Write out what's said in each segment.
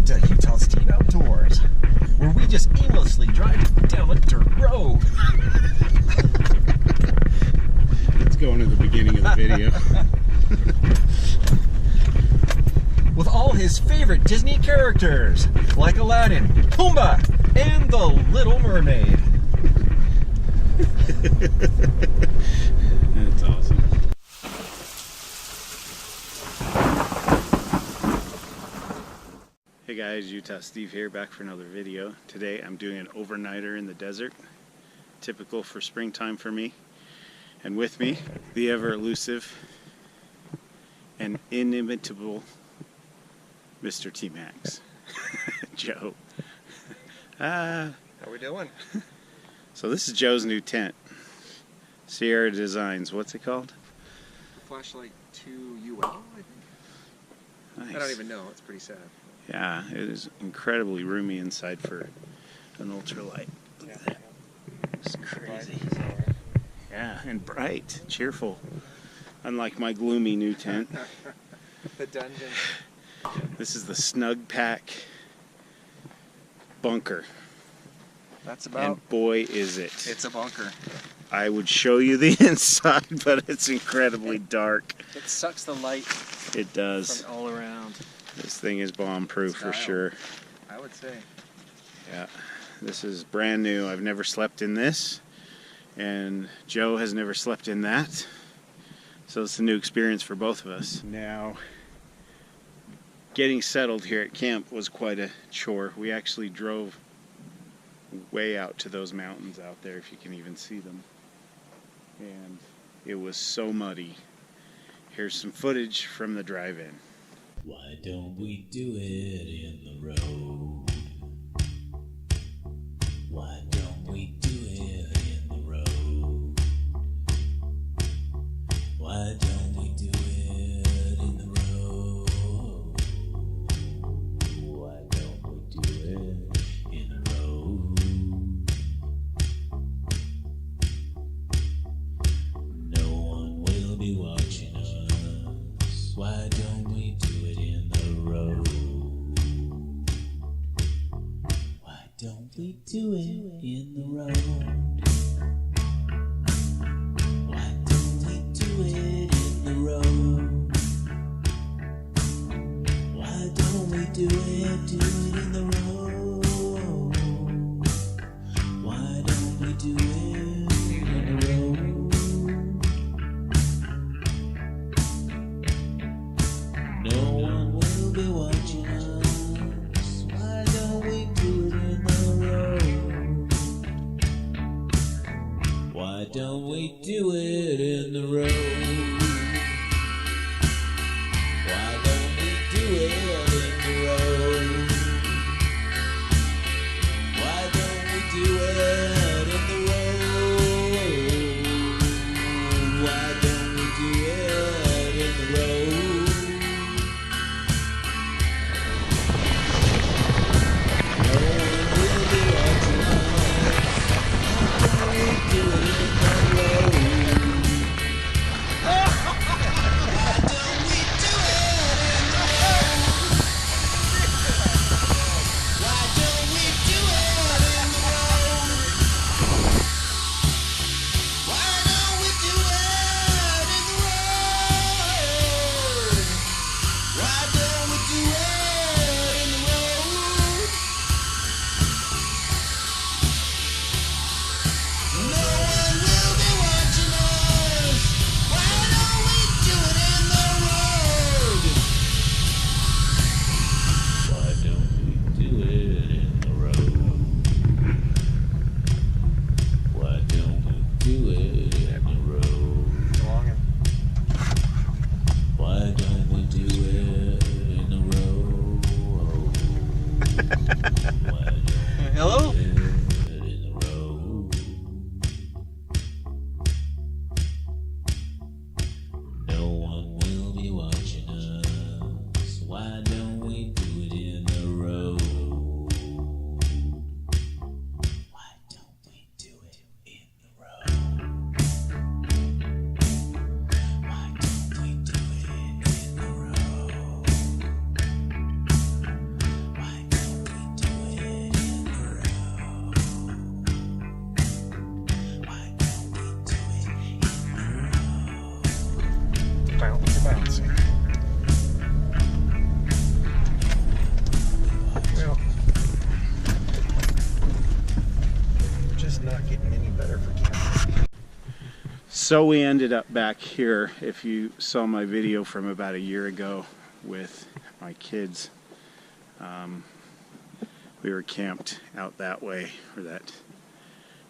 Welcome to Utah Steve Outdoors, where we just aimlessly drive down a dirt road. Let's go into the beginning of the video. With all his favorite Disney characters, like Aladdin, Pumbaa, and the Little Mermaid. That's awesome. Hey guys, Utah Steve here, back for another video. Today I'm doing an overnighter in the desert, typical for springtime for me. And with me, the ever elusive and inimitable Mr. Tmax, Joe. How we doing? So this is Joe's new tent, Sierra Designs. What's it called? Flashlight 2 UL, I think. Nice. I don't even know. It's pretty sad. Yeah, it is incredibly roomy inside for an ultralight. Look at that. It's crazy. Yeah, and bright, cheerful. Unlike my gloomy new tent. The dungeon. This is the Snug Pack bunker. That's about. And boy, is it. It's a bunker. I would show you the inside, but it's incredibly dark. It sucks the light It does. from all around. This thing is bomb-proof for sure. I would say. Yeah, this is brand new. I've never slept in this, and Joe has never slept in that. So it's a new experience for both of us. Now, getting settled here at camp was quite a chore. We actually drove way out to those mountains out there, if you can even see them. And it was so muddy. Here's some footage from the drive-in. Why don't we do it in the road? Why don't we do it in the road? Why don't we do it in the road? Why don't we do it in the road? No one will be watching us. Why don't we do it in the road? Why don't we do it in the road? Why don't we do it in the road? Why don't we do it in the road? Why don't we do it in the road? No one will be watching us. Why don't we do it in the road? Why don't we do it in the road? Why don't we do it in the road? Why don't we do it in the road? Why don't we do it in the road? No one will be watching us. Why don't we do it in the road? Why don't we do it in the road? Why don't we do it in the road? Why don't we do it in the road? Why don't we do it in the road? No one will be watching us. Why don't we do it in the road? Why don't we do it in the road? Why don't we do it in the road? Why don't we do it in the road? Why don't Hello? we do it in the road? No one will be watching us. Why don't we do it in the road? Why don't we do it in the road? Why don't we do it in the road? Why So we ended up back here. If you saw my video from about a year ago with my kids, we were camped out that way where that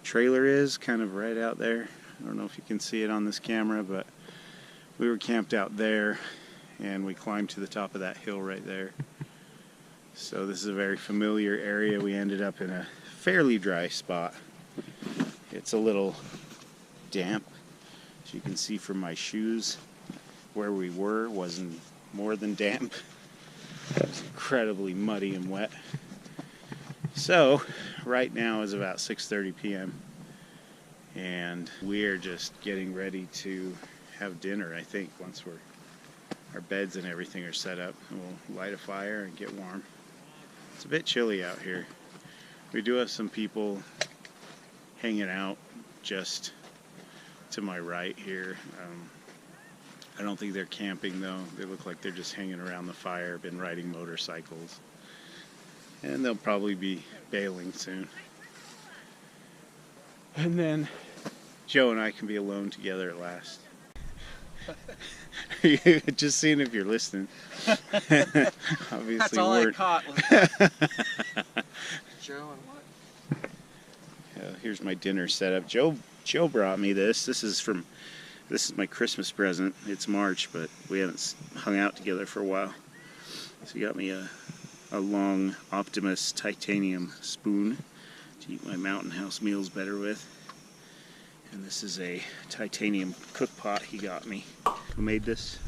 trailer is, kind of right out there. I don't know if you can see it on this camera, but we were camped out there and we climbed to the top of that hill right there. So this is a very familiar area. We ended up in a fairly dry spot. It's a little damp. As you can see from my shoes, where we were wasn't more than damp. It was incredibly muddy and wet. So right now is about 6:30 p.m. and we're just getting ready to have dinner, I think, once our beds and everything are set up. And we'll light a fire and get warm. It's a bit chilly out here. We do have some people hanging out just to my right here. I don't think they're camping though. They look like they're just hanging around the fire, been riding motorcycles. And they'll probably be bailing soon. And then Joe and I can be alone together at last. Just seeing if you're listening. Obviously That's all weren't. I caught. Was Joe and what? Here's my dinner setup. Joe brought me this. This is my Christmas present. It's March, but we haven't hung out together for a while. So he got me a long Optimus titanium spoon to eat my Mountain House meals better with. And this is a titanium cook pot he got me. Who made this?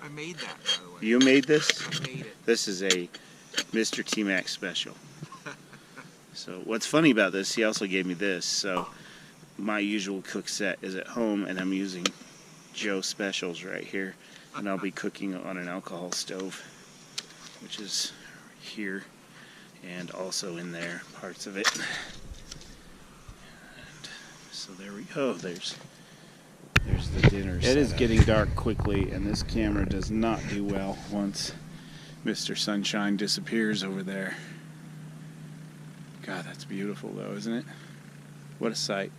I made that, by the way. You made this? I made it. This is a Mr. Tmax special. So what's funny about this, he also gave me this. So my usual cook set is at home and I'm using Joe Specials right here. And I'll be cooking on an alcohol stove, which is here and also in there, parts of it. And so there we go. There's the dinner. It is getting dark quickly, and this camera does not do well once Mr. Sunshine disappears over there. God, that's beautiful though, isn't it? What a sight.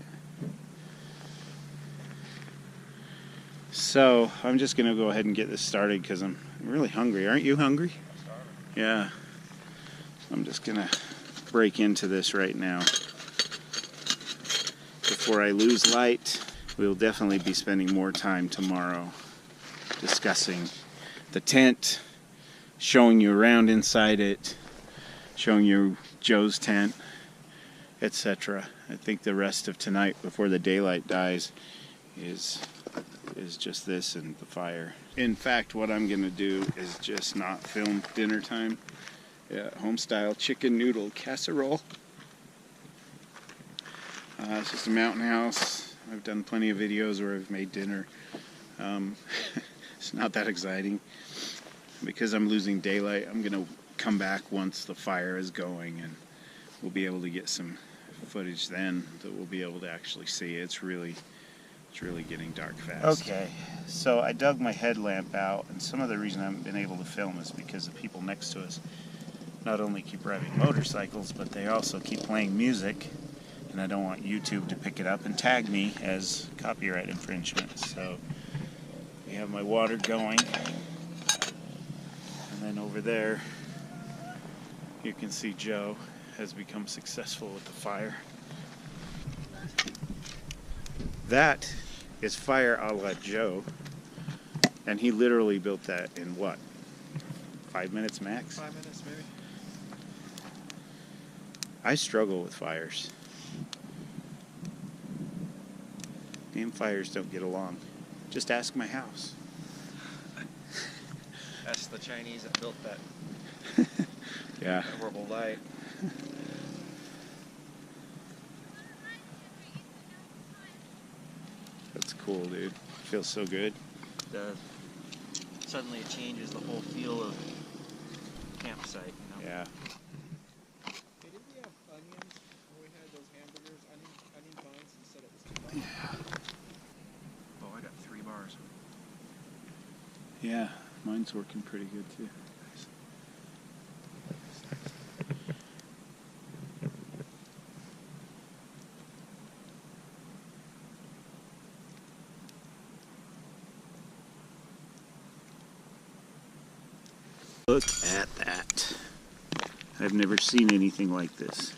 So I'm just going to go ahead and get this started because I'm really hungry. Aren't you hungry? Yeah. I'm just going to break into this right now. Before I lose light, we'll definitely be spending more time tomorrow discussing the tent, showing you around inside it, showing you Joe's tent, etc. I think the rest of tonight before the daylight dies is just this and the fire. In fact, what I'm gonna do is just not film dinner time. Yeah, home style chicken noodle casserole. It's just a Mountain House. I've done plenty of videos where I've made dinner. It's not that exciting. Because I'm losing daylight, I'm gonna come back once the fire is going and we'll be able to get some footage then that we'll be able to actually see. It's really getting dark fast. Okay, so I dug my headlamp out, and some of the reason I haven't been able to film is because the people next to us not only keep riding motorcycles, but they also keep playing music, and I don't want YouTube to pick it up and tag me as copyright infringement. So we have my water going, and then over there you can see Joe has become successful with the fire. That is fire a la Joe, and he literally built that in what? 5 minutes max? 5 minutes, maybe. I struggle with fires. Me and fires don't get along. Just ask my house. That's the Chinese that built that Yeah. horrible light. That's cool, dude. Feels so good. It does. Suddenly it changes the whole feel of campsite, you know? Yeah. Hey, didn't we have onions when we had those hamburgers? Onion buns instead of $2. Oh, I got 3 bars. Yeah, mine's working pretty good too. Look at that. I've never seen anything like this.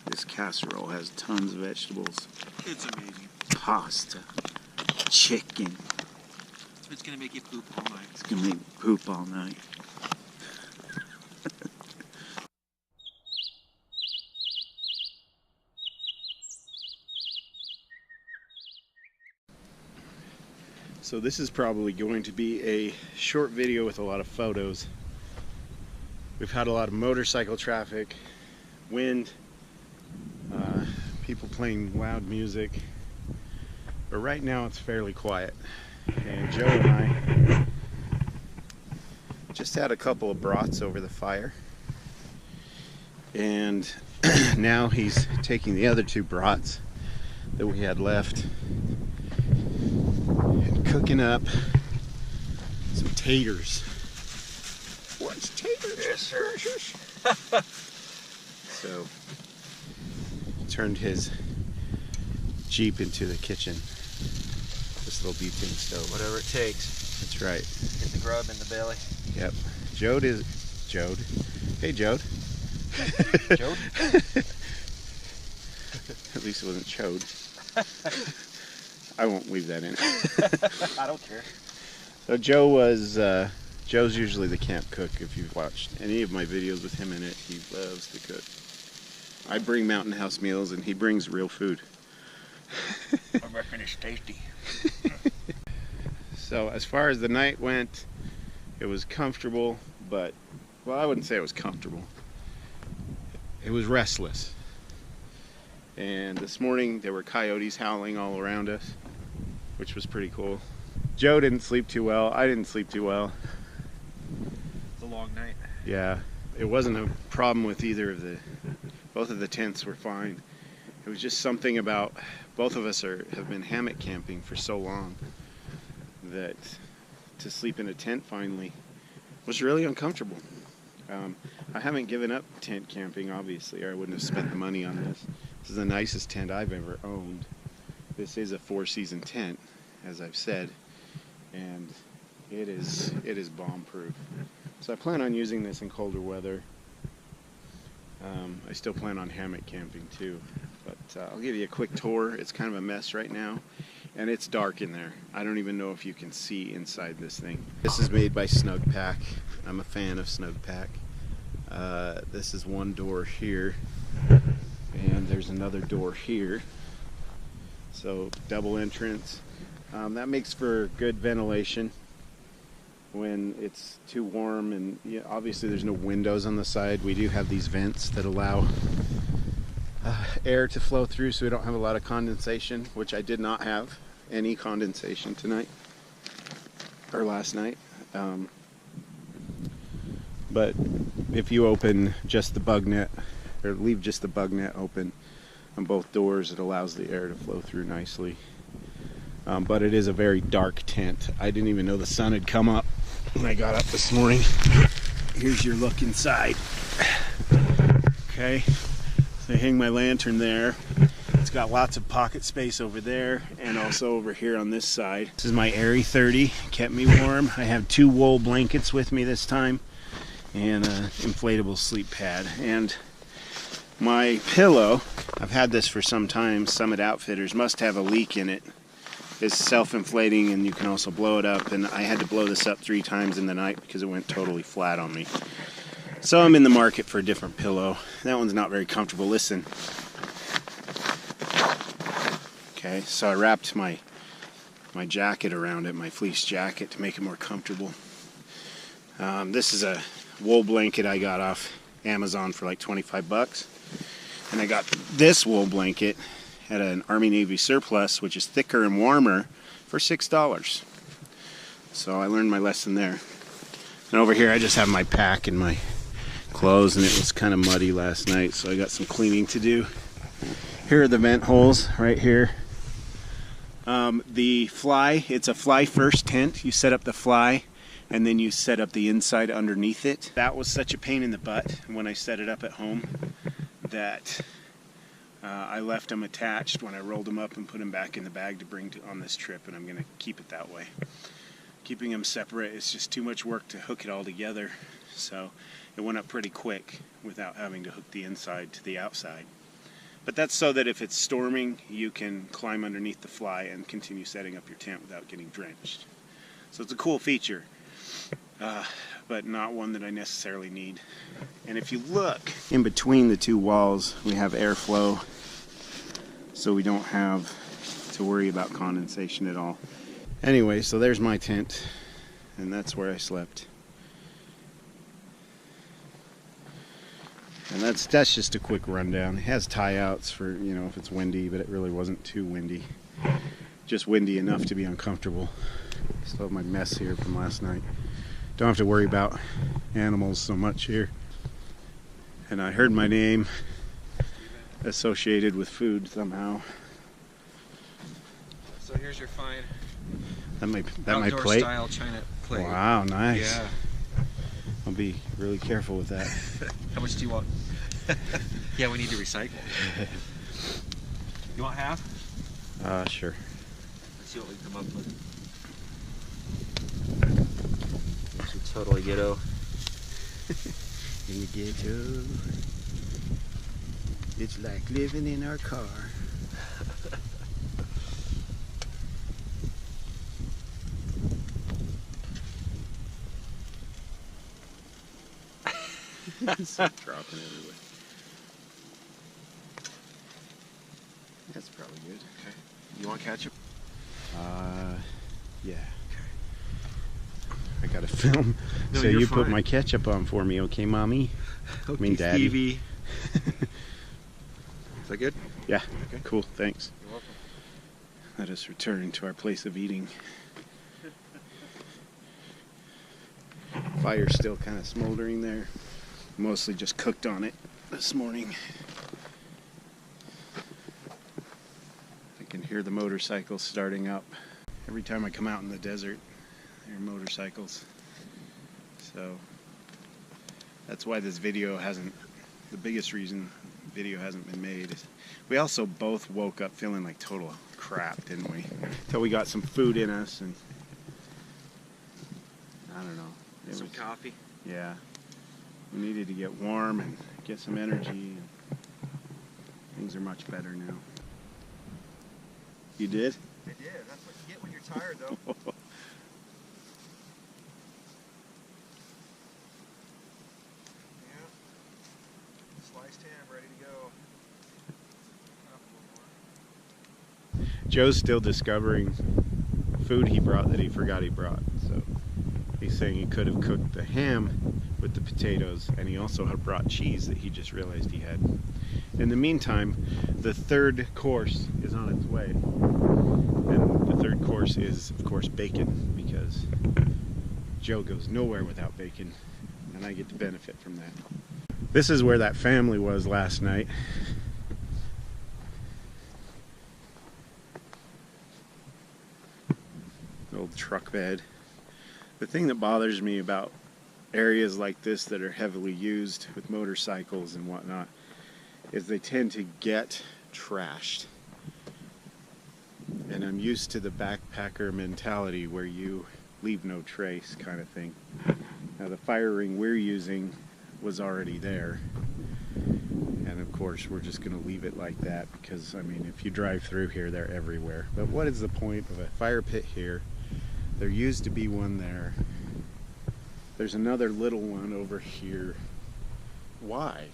This casserole has tons of vegetables. It's amazing. Pasta. Chicken. It's gonna make you poop all night. It's gonna make me poop all night. So this is probably going to be a short video with a lot of photos. We've had a lot of motorcycle traffic, wind, people playing loud music, but right now it's fairly quiet. And Joe and I just had a couple of brats over the fire, and now he's taking the other two brats that we had left and cooking up some taters. What's taters? Yes, sir. So turned his Jeep into the kitchen. This little butane stove. Whatever it takes. That's right. Get the grub in the belly. Yep. Jode. Hey, Jode. Jode? At least it wasn't Chode. I won't leave that in. I don't care. So Joe's usually the camp cook. If you've watched any of my videos with him in it, he loves to cook. I bring Mountain House meals and he brings real food. I reckon it's tasty. So as far as the night went, it was comfortable, but, well, I wouldn't say it was comfortable. It was restless. And this morning there were coyotes howling all around us, which was pretty cool. Joe didn't sleep too well. I didn't sleep too well. It's a long night. Yeah, it wasn't a problem with either of both of the tents were fine. It was just something about, both of us have been hammock camping for so long that to sleep in a tent finally was really uncomfortable. I haven't given up tent camping, obviously, or I wouldn't have spent the money on this. This is the nicest tent I've ever owned. This is a 4-season tent, as I've said, and it is bomb-proof. So I plan on using this in colder weather. I still plan on hammock camping too, but I'll give you a quick tour. It's kind of a mess right now, and it's dark in there. I don't even know if you can see inside this thing. This is made by Snugpak. I'm a fan of Snugpak. This is one door here, and there's another door here. So double entrance. That makes for good ventilation when it's too warm, and obviously there's no windows on the side. We do have these vents that allow air to flow through, so we don't have a lot of condensation, which I did not have any condensation tonight or last night. But if you open just the bug net, or leave just the bug net open on both doors, it allows the air to flow through nicely. But it is a very dark tent. I didn't even know the sun had come up when I got up this morning. Here's your look inside. Okay, so I hang my lantern there. It's got lots of pocket space over there and also over here on this side. This is my Airy 30, kept me warm. I have 2 wool blankets with me this time and an inflatable sleep pad. And my pillow, I've had this for some time. Summit Outfitters, must have a leak in it. It's self-inflating, and you can also blow it up, and I had to blow this up 3 times in the night because it went totally flat on me. So I'm in the market for a different pillow. That one's not very comfortable. Listen. Okay, so I wrapped my jacket around it, my fleece jacket, to make it more comfortable. This is a wool blanket I got off Amazon for like 25 bucks. And I got this wool blanket at an Army Navy surplus, which is thicker and warmer, for $6. So I learned my lesson there. And over here I just have my pack and my clothes, and it was kind of muddy last night, so I got some cleaning to do. Here are the vent holes right here. The fly, it's a fly first tent. You set up the fly and then you set up the inside underneath it. That was such a pain in the butt when I set it up at home that I left them attached when I rolled them up and put them back in the bag to bring on this trip, and I'm going to keep it that way. keeping them separate. It's just too much work to hook it all together. So it went up pretty quick without having to hook the inside to the outside. But that's so that if it's storming, you can climb underneath the fly and continue setting up your tent without getting drenched. So it's a cool feature, but not one that I necessarily need. And if you look in between the two walls, we have airflow, so we don't have to worry about condensation at all. Anyway, so there's my tent, and that's where I slept. And that's just a quick rundown. It has tie outs for, you know, if it's windy, but it really wasn't too windy. Just windy enough to be uncomfortable. Still have my mess here from last night. Don't have to worry about animals so much here. And I heard my name associated with food somehow. So here's your fine That my outdoor plate? style China plate. Wow, nice. Yeah. I'll be really careful with that. How much do you want? Yeah, we need to recycle. You want half? Sure. Let's see what we come up with. It's totally ghetto. In the ghetto, it's like living in our car. It's dropping everywhere. That's probably good. Okay. You want ketchup? Yeah. I gotta film. No, So you're you put fine. my ketchup on for me, okay, mommy? Okay, mean, Daddy. Stevie. Is that good? Yeah. Okay. Cool. Thanks. You're welcome. Let us return to our place of eating. Fire's still kind of smoldering there. Mostly just cooked on it this morning. I can hear the motorcycles starting up. Every time I come out in the desert, there are motorcycles. So that's why this video hasn't, the biggest reason the video hasn't been made is we also both woke up feeling like total crap, didn't we? Until we got some food in us, and I don't know. It Some was- coffee. Yeah. We needed to get warm and get some energy. And things are much better now. You did? I did. That's what you get when you're tired, though. Yeah. Sliced ham ready to go. Up a little more. Joe's still discovering food he brought that he forgot he brought. So he's saying he could have cooked the ham with the potatoes, and he also had brought cheese that he just realized he had. In the meantime, the third course is on its way. And the third course is, of course, bacon, because Joe goes nowhere without bacon, and I get to benefit from that. This is where that family was last night. Old truck bed. The thing that bothers me about areas like this that are heavily used with motorcycles and whatnot is they tend to get trashed. And I'm used to the backpacker mentality where you leave no trace kind of thing. Now the fire ring we're using was already there. And of course we're just going to leave it like that because, I mean, if you drive through here, they're everywhere. But what is the point of a fire pit here? There used to be one there. There's another little one over here. Why?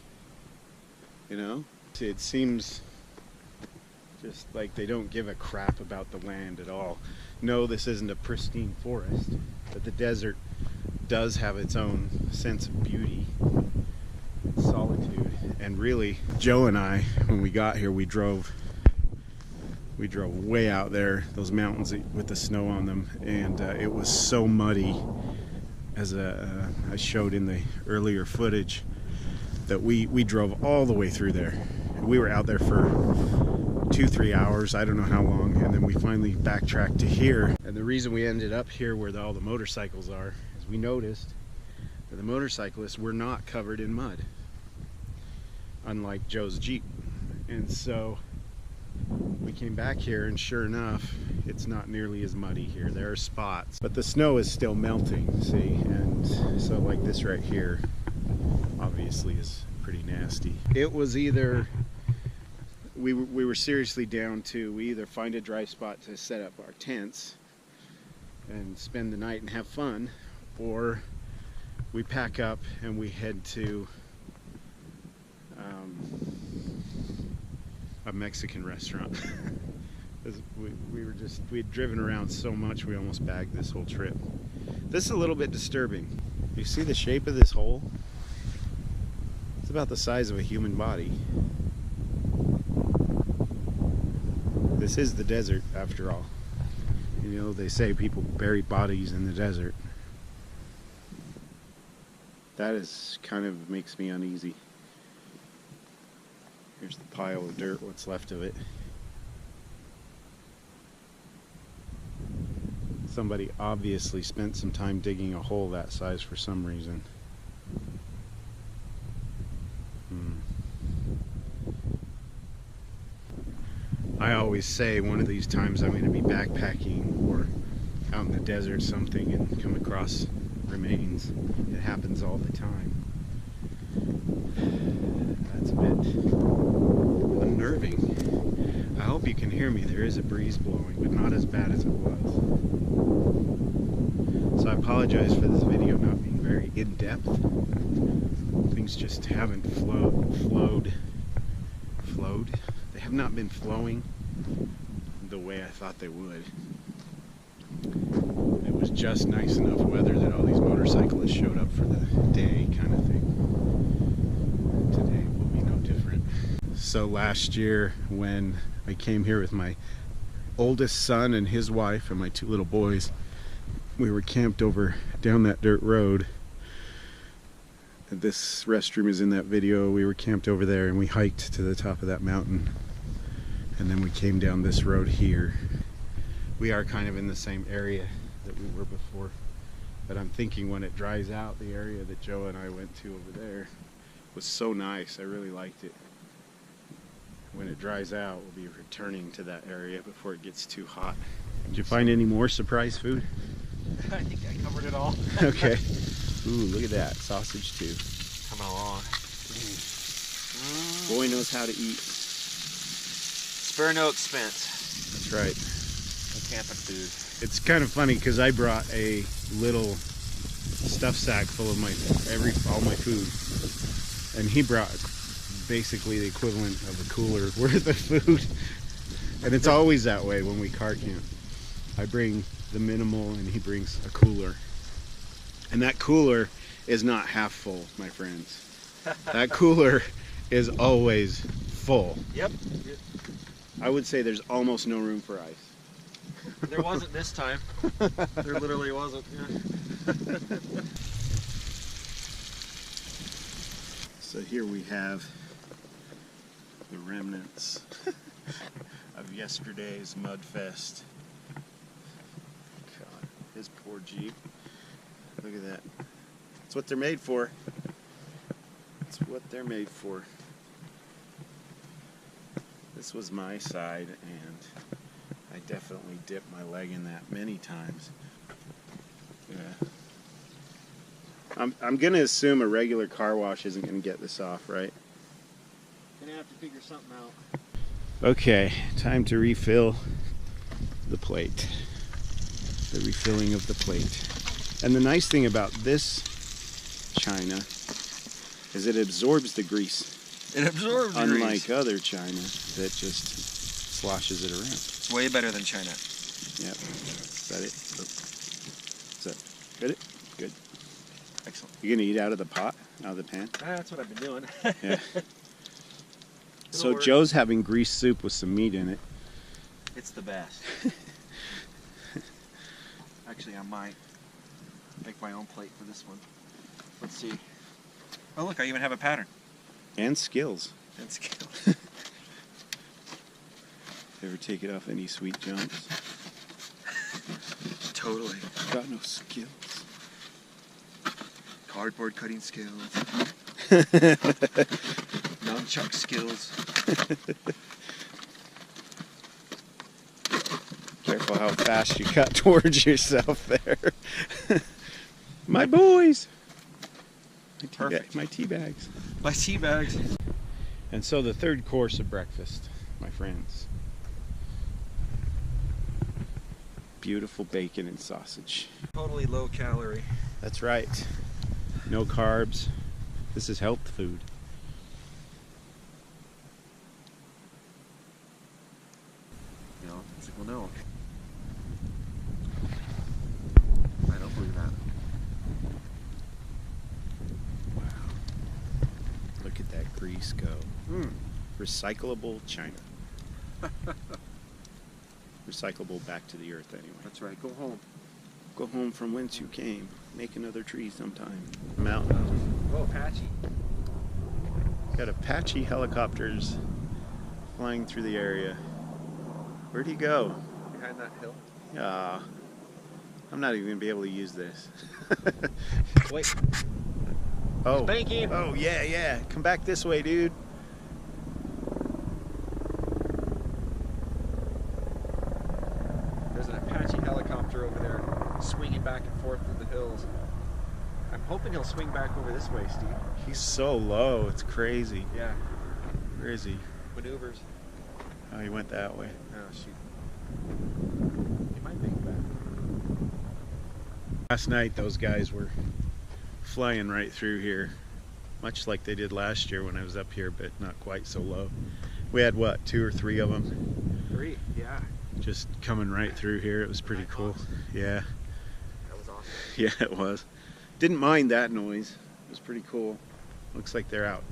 You know? It seems just like they don't give a crap about the land at all. No, this isn't a pristine forest, but the desert does have its own sense of beauty, solitude. And really, Joe and I, when we got here, we drove way out there, those mountains with the snow on them, and it was so muddy, as I showed in the earlier footage, that we drove all the way through there. We were out there for 2-3 hours, I don't know how long, and then we finally backtracked to here. And the reason we ended up here where all the motorcycles are is we noticed that the motorcyclists were not covered in mud, unlike Joe's Jeep. And so We came back here and sure enough, it's not nearly as muddy here. There are spots, but the snow is still melting, see? And so like this right here, obviously is pretty nasty. It was either, we were seriously down to, we either find a dry spot to set up our tents and spend the night and have fun, or we pack up and we head to a Mexican restaurant. We had driven around so much we almost bagged this whole trip. This is a little bit disturbing. You see the shape of this hole? It's about the size of a human body. This is the desert after all. You know, they say people bury bodies in the desert. That is kind of makes me uneasy. Here's the pile of dirt, what's left of it. Somebody obviously spent some time digging a hole that size for some reason. I always say one of these times I'm going to be backpacking or out in the desert or something and come across remains. It happens all the time. That's a bit unnerving. I hope you can hear me. There is a breeze blowing, but not as bad as it was. So I apologize for this video not being very in-depth. Things just haven't flowed. They have not been flowing the way I thought they would. It was just nice enough weather that all these motorcyclists showed up for the day kind of thing. Today will be no different. So last year when I came here with my oldest son and his wife and my two little boys, we were camped over down that dirt road. This restroom is in that video. We were camped over there and we hiked to the top of that mountain. And then we came down this road here. We are kind of in the same area that we were before. But I'm thinking when it dries out, the area that Joe and I went to over there was so nice. I really liked it. When it dries out, we'll be returning to that area before it gets too hot. Did you find any more surprise food? I think I covered it all. Okay. Ooh, look at that. Sausage too. Coming along. Boy knows how to eat. Spare no expense. That's right. Camping food. It's kind of funny because I brought a little stuff sack full of all my food, and he brought basically the equivalent of a cooler worth of food. And it's always that way when we car camp. I bring the minimal and he brings a cooler. And that cooler is not half full, my friends. That cooler is always full. Yep. I would say there's almost no room for ice. There wasn't this time. There literally wasn't. Yeah. So here we have the remnants of yesterday's mud fest. God, his poor Jeep. Look at that. That's what they're made for. That's what they're made for. This was my side, and I definitely dipped my leg in that many times. Yeah. I'm going to assume a regular car wash isn't going to get this off, right? Gonna have to figure something out. Okay, time to refill the plate. The refilling of the plate. And the nice thing about this china is it absorbs the grease. It absorbs Unlike grease. other china that just sloshes it around. It's way better than China. Yep. Is that it? Is that good? Good. Excellent. You gonna eat out of the pot? Out of the pan? That's what I've been doing. Yeah. So work. Joe's having grease soup with some meat in it. It's the best. Actually, I might make my own plate for this one. Let's see. Oh, look, I even have a pattern. And skills. And skills. Ever take it off any sweet jumps? Totally. Got no skills. Cardboard cutting skills. Nunchuck skills. Careful how fast you cut towards yourself there. My boys! Perfect. My tea bags. My tea bags. And so the third course of breakfast, my friends. Beautiful bacon and sausage. Totally low calorie. That's right. No carbs. This is health food. No, it's like, well, no. I don't believe that. Wow. Look at that grease go. Recyclable China. Recyclable back to the earth anyway. That's right. Go home. Go home from whence you came. Make another tree sometime. Mountain. Whoa, patchy. Got Apache helicopters flying through the area. Where'd he go? Behind that hill. I'm not even gonna be able to use this. Wait. Oh. Spanky. Oh yeah, yeah. Come back this way, dude. There's an Apache helicopter over there swinging back and forth through the hills. I'm hoping he'll swing back over this way, Steve. He's so low, it's crazy. Yeah. Where is he? Maneuvers. Oh, he went that way. Oh, shoot. He might make it back. Last night, those guys were flying right through here, much like they did last year when I was up here, but not quite so low. We had, what, 2 or 3 of them? 3, yeah. Just coming right through here. It was pretty cool. Yeah. That was awesome. Yeah, it was. Didn't mind that noise. It was pretty cool. Looks like they're out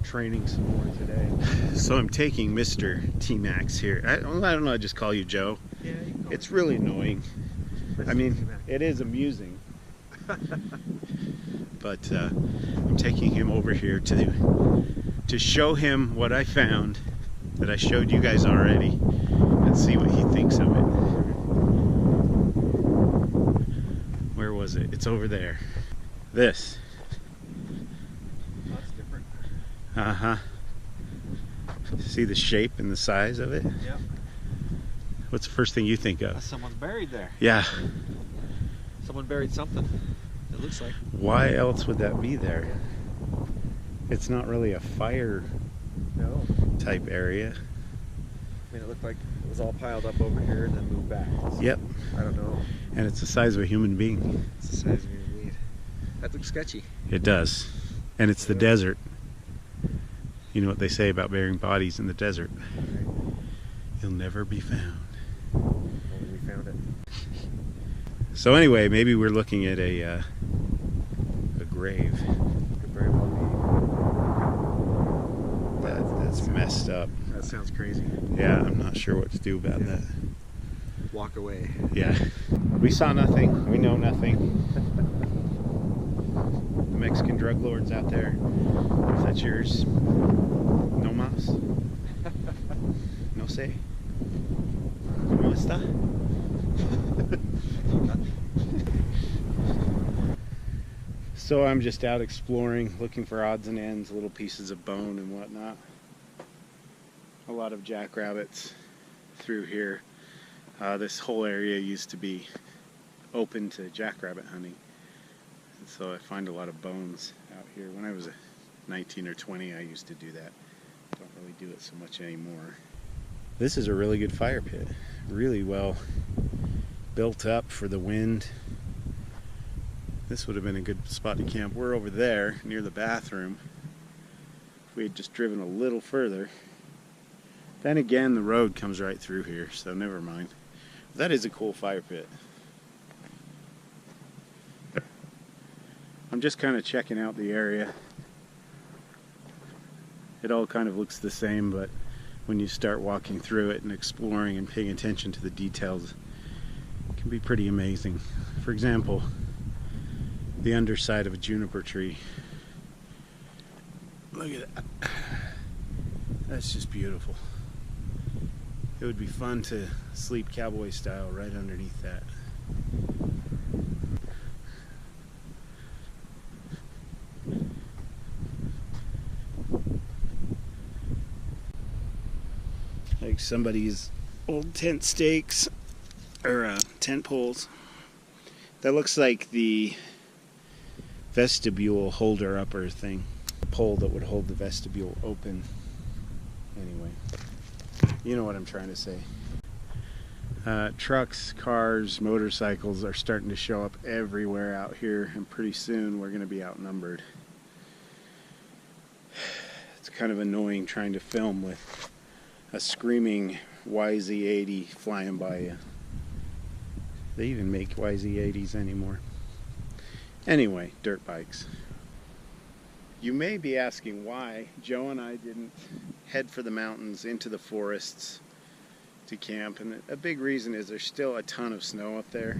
training some more today. So I'm taking Mr. Tmax here. I don't know, I just call you Joe. Yeah, you can call It's really annoying. I mean, it is amusing. But I'm taking him over here to show him what I found that I showed you guys already and see what he thinks of it. Where was it? It's over there. This. That's different. Uh-huh. See the shape and the size of it? Yep. What's the first thing you think of? Someone's buried there. Yeah. Someone buried something. It looks like. Why else would that be there? It's not really a fire No. type area. I mean, it looked like it was all piled up over here and then moved back. So, Yep. I don't know. And it's the size of a human being. It's the size of your weed. That looks sketchy. It does. And it's the desert. You know what they say about burying bodies in the desert? You'll never be found. Only we found it. So anyway, maybe we're looking at a grave. Could very well be. That's messed up. That sounds crazy. Yeah, I'm not sure what to do about Yeah. that. Walk away. Yeah. We saw nothing. We know nothing. The Mexican drug lords out there. If that's yours, no mas. No sé. ¿Cómo está? So I'm just out exploring, looking for odds and ends, little pieces of bone and whatnot. A lot of jackrabbits through here. This whole area used to be open to jackrabbit hunting. And so I find a lot of bones out here. When I was 19 or 20, I used to do that. Don't really do it so much anymore. This is a really good fire pit. Really well built up for the wind. This would have been a good spot to camp. We're over there near the bathroom. If we had just driven a little further. Then again, the road comes right through here, so never mind. That is a cool fire pit. I'm just kind of checking out the area. It all kind of looks the same, but when you start walking through it and exploring and paying attention to the details, it can be pretty amazing. For example, the underside of a juniper tree. Look at that. That's just beautiful. It would be fun to sleep cowboy style right underneath that. Like somebody's old tent stakes, or tent poles. That looks like the vestibule holder upper thing. A pole that would hold the vestibule open. Anyway, you know what I'm trying to say. Trucks, cars, motorcycles are starting to show up everywhere out here, and pretty soon we're going to be outnumbered. It's kind of annoying trying to film with a screaming YZ80 flying by you. They even make YZ80s anymore. Anyway, dirt bikes. You may be asking why Joe and I didn't head for the mountains into the forests to camp, and a big reason is there's still a ton of snow up there.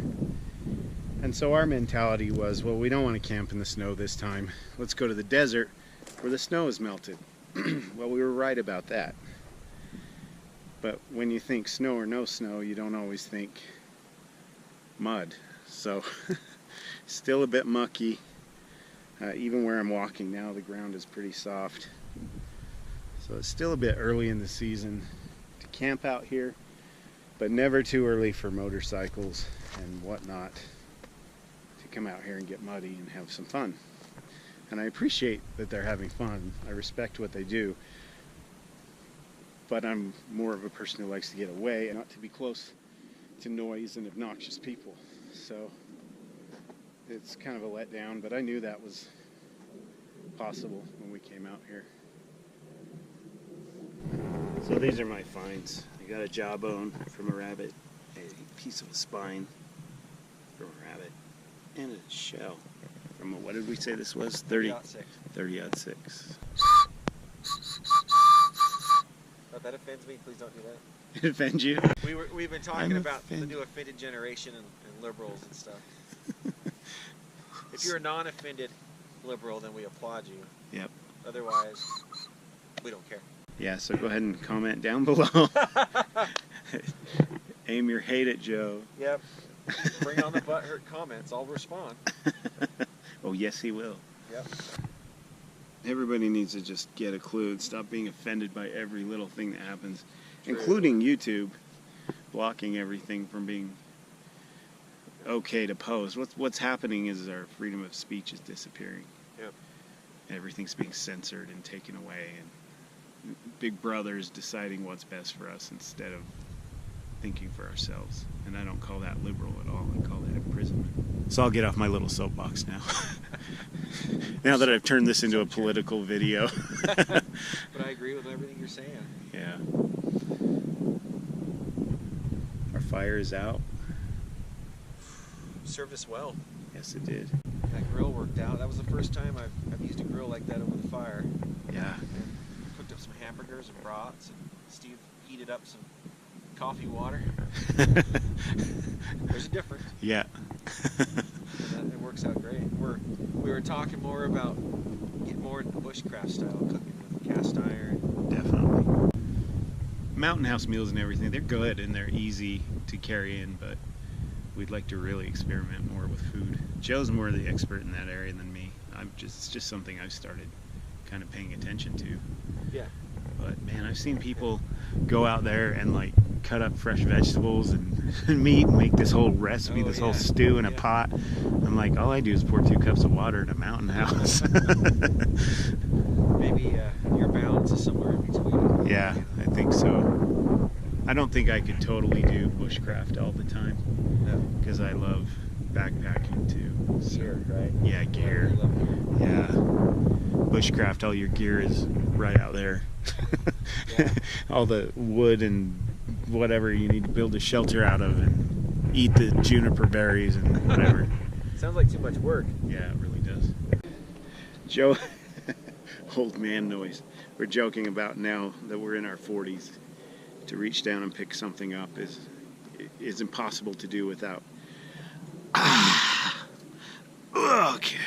And so our mentality was, well, we don't want to camp in the snow this time. Let's go to the desert where the snow is melted. Well, we were right about that. But when you think snow or no snow, you don't always think mud. So still a bit mucky. Even where I'm walking now, the ground is pretty soft. So it's still a bit early in the season to camp out here, but never too early for motorcycles and whatnot to come out here and get muddy and have some fun. And I appreciate that they're having fun. I respect what they do. But I'm more of a person who likes to get away and not to be close to noise and obnoxious people. So it's kind of a letdown, but I knew that was possible when we came out here. So these are my finds. I got a jawbone from a rabbit, a piece of a spine from a rabbit, and a shell from a, what did we say this was? 30-06. Oh, that offends me. Please don't do that. It offends you? We've been talking about the new offended generation and liberals and stuff. If you're a non-offended liberal, then we applaud you. Yep. Otherwise, we don't care. Yeah, so go ahead and comment down below. Aim your hate at Joe. Yep. Bring on the butthurt comments. I'll respond. Oh, yes, he will. Yep. Everybody needs to just get a clue and stop being offended by every little thing that happens, True. including YouTube blocking everything from being okay to post. What's happening is our freedom of speech is disappearing. Yep. Everything's being censored and taken away, and Big Brother's deciding what's best for us instead of thinking for ourselves. And I don't call that liberal at all. I call that imprisonment. So I'll get off my little soapbox now. Now that I've turned this into a political video. But I agree with everything you're saying. Yeah. Our fire is out. Served us well. Yes, it did. That grill worked out. That was the first time I've used a grill like that over the fire. Yeah. And cooked up some hamburgers and brats, and Steve heated up some coffee water. There's a difference. Yeah. It works out great. We were talking more about getting more into bushcraft style cooking with cast iron. Definitely. Mountain house meals and everything, they're good and they're easy to carry in, but we'd like to really experiment more with food. Joe's more the expert in that area than me. It's just something I've started kind of paying attention to. Yeah. But man, I've seen people go out there and like cut up fresh vegetables and meat and make this whole recipe, this whole stew in a pot. I'm like, all I do is pour 2 cups of water in a mountain house. Maybe your balance is somewhere in between. Yeah, I think so. I don't think I could totally do bushcraft all the time. No. Because I love backpacking too. So, Gear, right? Yeah, gear. Yeah. Bushcraft, all your gear is right out there. Yeah. All the wood and whatever you need to build a shelter out of and eat the juniper berries and whatever. Sounds like too much work. Yeah, it really does. Joe, old man noise. We're joking about now that we're in our 40s. To reach down and pick something up is impossible to do without okay,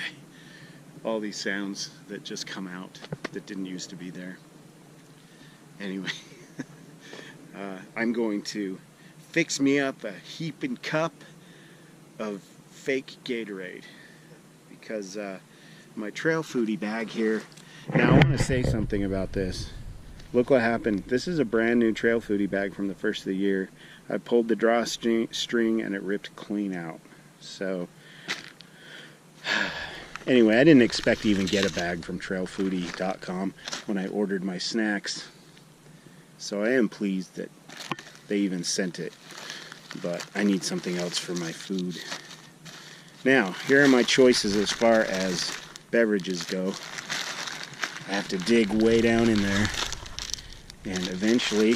all these sounds that just come out that didn't used to be there. Anyway, I'm going to fix me up a heaping cup of fake Gatorade because my trail foodie bag here. Now I want to say something about this. look what happened. This is a brand new Trail Foodie bag from the first of the year. I pulled the drawstring and it ripped clean out. So anyway, I didn't expect to even get a bag from trailfoodie.com when I ordered my snacks. So I am pleased that they even sent it. But I need something else for my food. Now, here are my choices as far as beverages go. I have to dig way down in there. And eventually,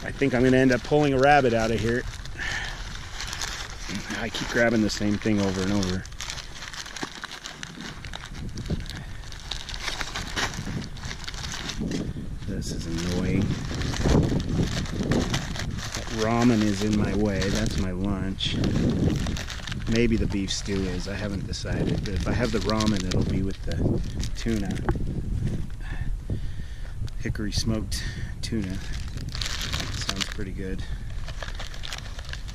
I think I'm going to end up pulling a rabbit out of here. I keep grabbing the same thing over and over. This is annoying. That ramen is in my way. That's my lunch. Maybe the beef stew is. I haven't decided. But if I have the ramen, it'll be with the tuna. Hickory smoked tuna. Sounds pretty good.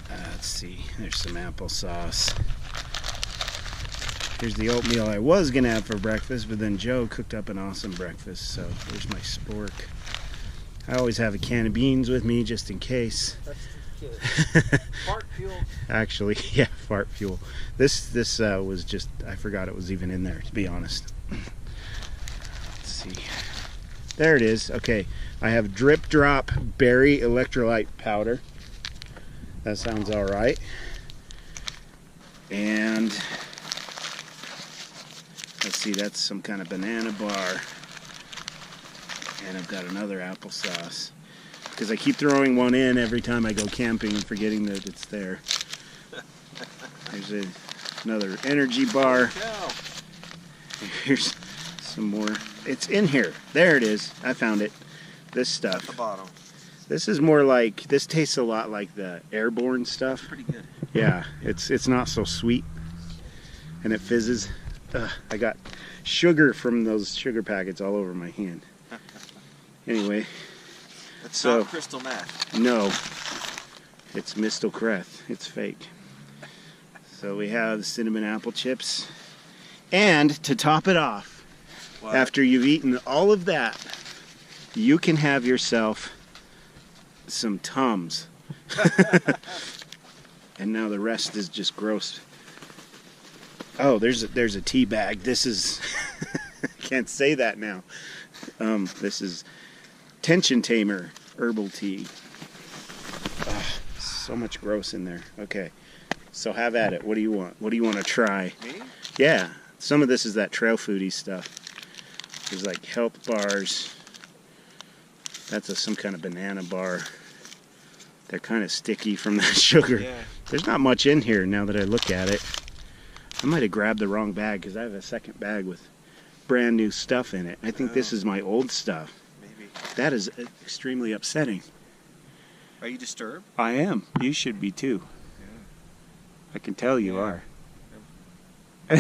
Let's see. There's some applesauce. Here's the oatmeal I was going to have for breakfast, but then Joe cooked up an awesome breakfast. So there's my spork. I always have a can of beans with me just in case. That's fart fuel. Actually, yeah, fart fuel. This was just, I forgot it was even in there, to be honest. Let's see. There it is. Okay, I have Drip Drop Berry Electrolyte Powder. That sounds all right. And let's see, that's some kind of banana bar. And I've got another applesauce. Because I keep throwing one in every time I go camping and forgetting that it's there. There's another energy bar. Here's some more. It's in here. There it is. I found it. This stuff. At the bottom. This is more like, this tastes a lot like the Airborne stuff. Pretty good. Yeah, it's not so sweet. And it fizzes. I got sugar from those sugar packets all over my hand. Anyway. It's not crystal meth. No. It's Mistel Creth. It's fake. So we have cinnamon apple chips. And to top it off, What? after you've eaten all of that, you can have yourself some Tums. And now the rest is just gross. Oh, there's a tea bag. This is can't say that now. This is Tension Tamer herbal tea. So much gross in there. Okay, so have at it. What do you want? What do you want to try? Me? Yeah, some of this is that Trail Foodie stuff. There's like health bars. That's some kind of banana bar. They're kind of sticky from that sugar. Yeah. There's not much in here now that I look at it. I might have grabbed the wrong bag because I have a second bag with brand new stuff in it. I think this is my old stuff. Maybe. That is extremely upsetting. Are you disturbed? I am. You should be too. Yeah. I can tell you Yeah. are.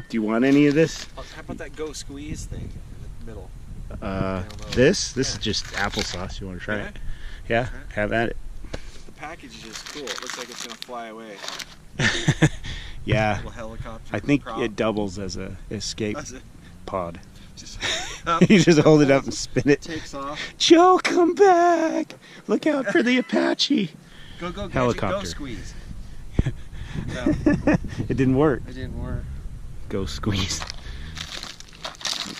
Do you want any of this? How about that Go Squeeze thing in the middle? This Yeah. is just applesauce. You want to try Yeah. it? Yeah, have at it. The package is just cool. It looks like it's gonna fly away. Yeah, Little helicopter. I think prop. it doubles as a escape Does it? pod. Just You just hold it up and spin it. takes off. Joe, come back! Look out for the Apache. Go Gadget, Helicopter. Go Squeeze. No, It didn't work. it didn't work. Go squeeze.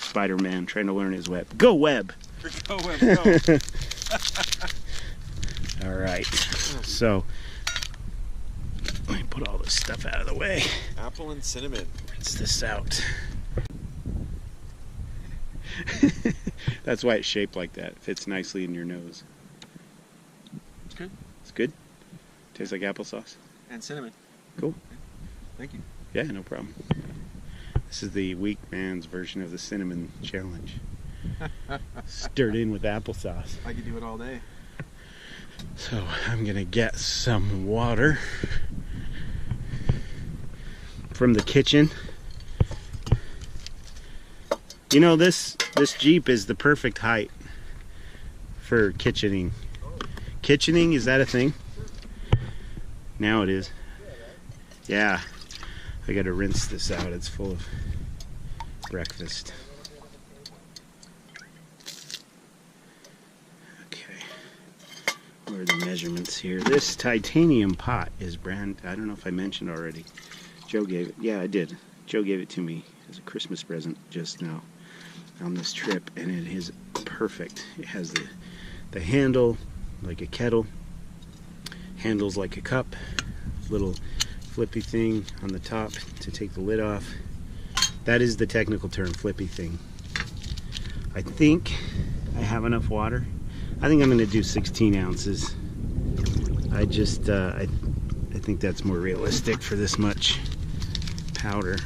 Spider-Man trying to learn his web. Go web! Go Web, go. All right, so let me put all this stuff out of the way. Apple and cinnamon. Rinse this out. That's why it's shaped like that. It fits nicely in your nose. It's good. It's good? Tastes like applesauce? And cinnamon. Cool. Thank you. Yeah, no problem. This is the weak man's version of the cinnamon challenge. Stirred in with applesauce. I could do it all day. So I'm gonna get some water from the kitchen. You know, this Jeep is the perfect height for kitchening. Kitchening, is that a thing? Now it is. Yeah, I gotta rinse this out. It's full of breakfast. measurements here. This titanium pot is brand, I don't know if I mentioned already. Joe gave it, yeah I did. Joe gave it to me as a Christmas present just now on this trip, and it is perfect. It has the handle like a kettle, handles like a cup, little flippy thing on the top to take the lid off. That is the technical term, flippy thing. I think I have enough water. I think I'm going to do 16 ounces. I just, I think that's more realistic for this much powder.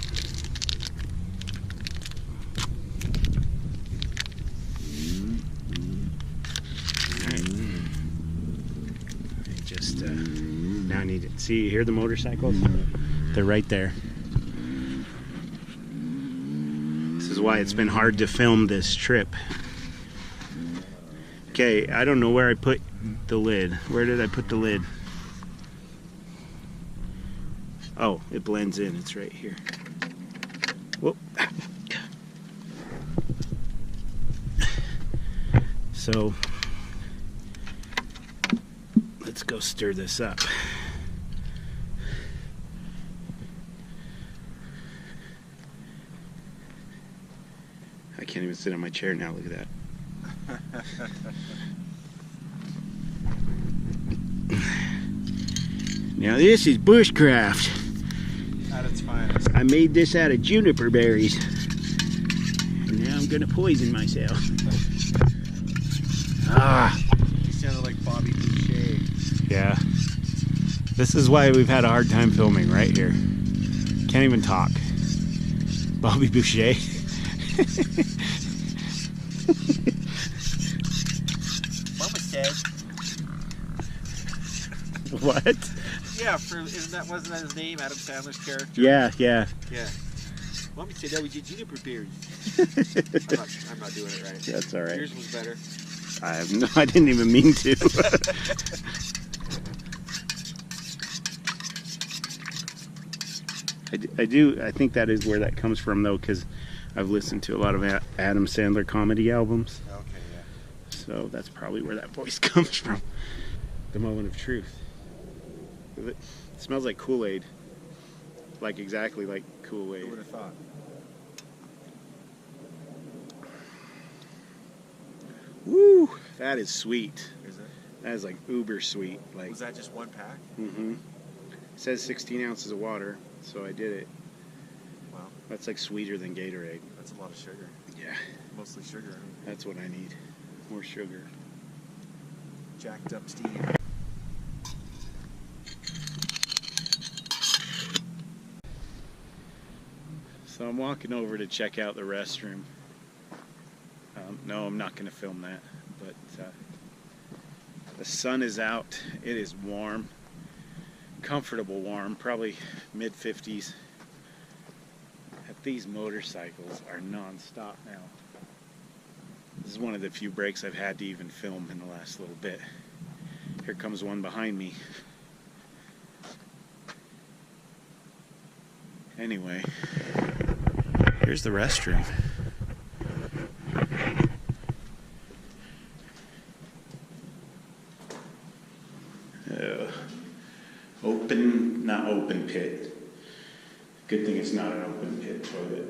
Now I need it. See, you hear the motorcycles? They're right there. This is why it's been hard to film this trip. Okay, I don't know where I put the lid. Where did I put the lid? Oh, it blends in. It's right here. Whoop. So, let's go stir this up. I can't even sit on my chair now, look at that. Now this is bushcraft. At its finest. I made this out of juniper berries. And now I'm gonna poison myself. You sounded like Bobby Boucher. Yeah. This is why we've had a hard time filming right here. Can't even talk. Bobby Boucher. Mama said. What? Yeah, wasn't that his name? Adam Sandler's character? Yeah. Yeah. Mommy said that we did juniper berries. I'm not doing it right. That's all right. Yours was better. I didn't even mean to. I think that is where that comes from though, because I've listened to a lot of Adam Sandler comedy albums. Okay, yeah. So that's probably where that voice comes from. The moment of truth. It smells like Kool-Aid. Like exactly like Kool-Aid. Who would have thought? Woo! That is sweet. Is it? That is like uber sweet. Like. Was that just one pack? Mm-hmm. It says 16 ounces of water, so I did it. Wow. That's like sweeter than Gatorade. That's a lot of sugar. Yeah. Mostly sugar. That's what I need. More sugar. Jacked up steam. So I'm walking over to check out the restroom. No, I'm not going to film that, but the sun is out. It is warm, comfortable warm, probably mid-50s. These motorcycles are non-stop now. This is one of the few breaks I've had to even film in the last little bit. Here comes one behind me. Anyway, here's the restroom. Not open pit. Good thing it's not an open pit toilet.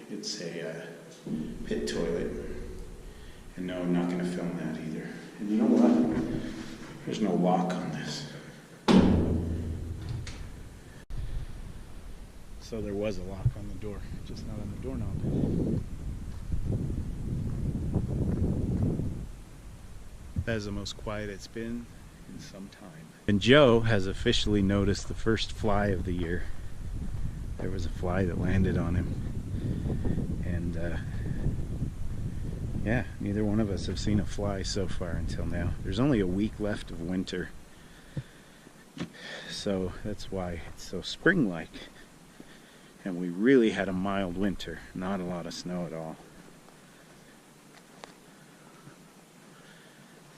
It's a pit toilet. And no, I'm not going to film that either. And you know what? There's no lock on this. So there was a lock on the door, just not on the doorknob. That is the most quiet it's been in some time. And Joe has officially noticed the first fly of the year. There was a fly that landed on him. And yeah, neither one of us have seen a fly so far until now. There's only a week left of winter. So that's why it's so spring-like. And we really had a mild winter, not a lot of snow at all.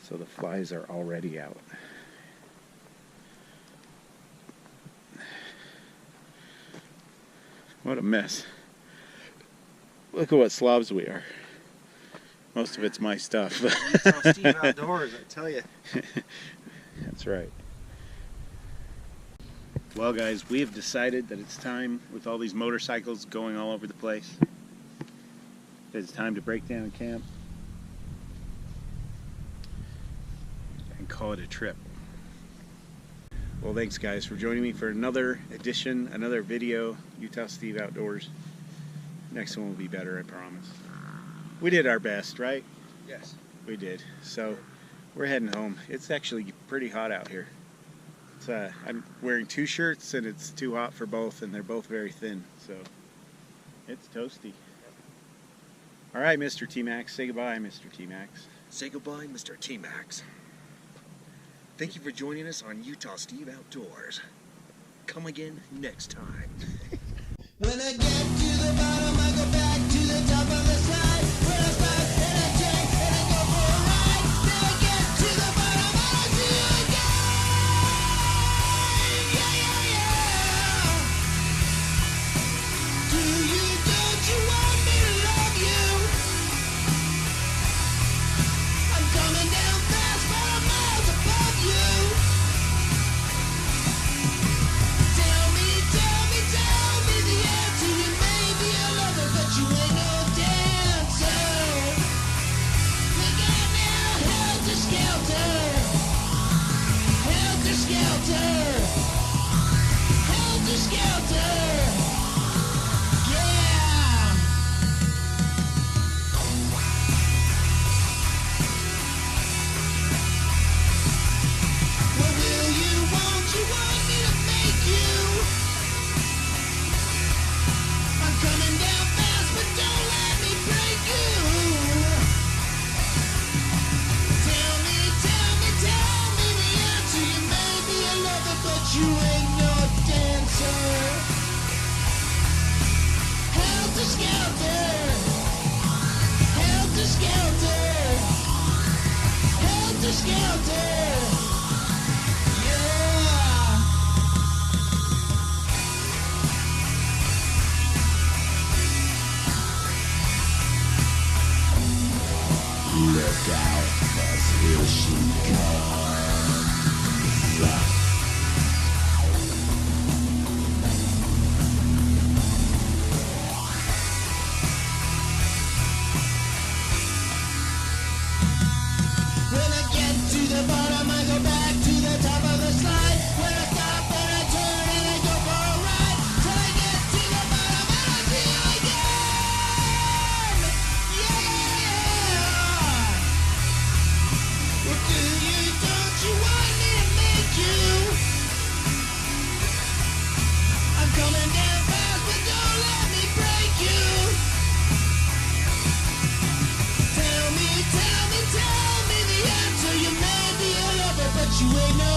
So the flies are already out. What a mess. Look at what slobs we are. Most of it's my stuff. It's all Steve outdoors, I tell you. That's That's right. Well, guys, we have decided that it's time, with all these motorcycles going all over the place, that it's time to break down camp and call it a trip. Well, thanks, guys, for joining me for another edition, another video, Utah Steve Outdoors. Next one will be better, I promise. We did our best, right? Yes. We did. So we're heading home. It's actually pretty hot out here. I'm wearing 2 shirts and it's too hot for both, and they're both very thin, so it's toasty. All right, Mr. Tmax, say goodbye, Mr. Tmax. Say goodbye, Mr. Tmax. Thank you for joining us on Utah Steve Outdoors. Come again next time. When I get to the bottom, I go back to the top of the slide. When I stop and I drink and I go for a ride. Then I get to the bottom and I see you again. Yeah, yeah, yeah. Don't you want me to love you? I'm coming down fast, but I'm miles above you. Tell me the answer. You may be a lover, but you ain't no dancer. Look out now, helter skelter. Helter skelter. Helter skelter. Yeah. Well, will you, won't you, want me to make you? I'm coming down fast, but don't let me break you. Tell me the answer. You may be a lover, but you ain't no dancer. Helter skelter. Helter skelter. Helter skelter. Yeah. Look out, 'cause here she comes. When I get to the bottom, I go back to the top of the slide. When I stop and I turn and I go for a ride. Till I get to the bottom and I see you again. Yeah. Well, don't you want me to make you? I'm coming down fast, but don't let me break you. Tell me the answer. You may be a lover, but you ain't no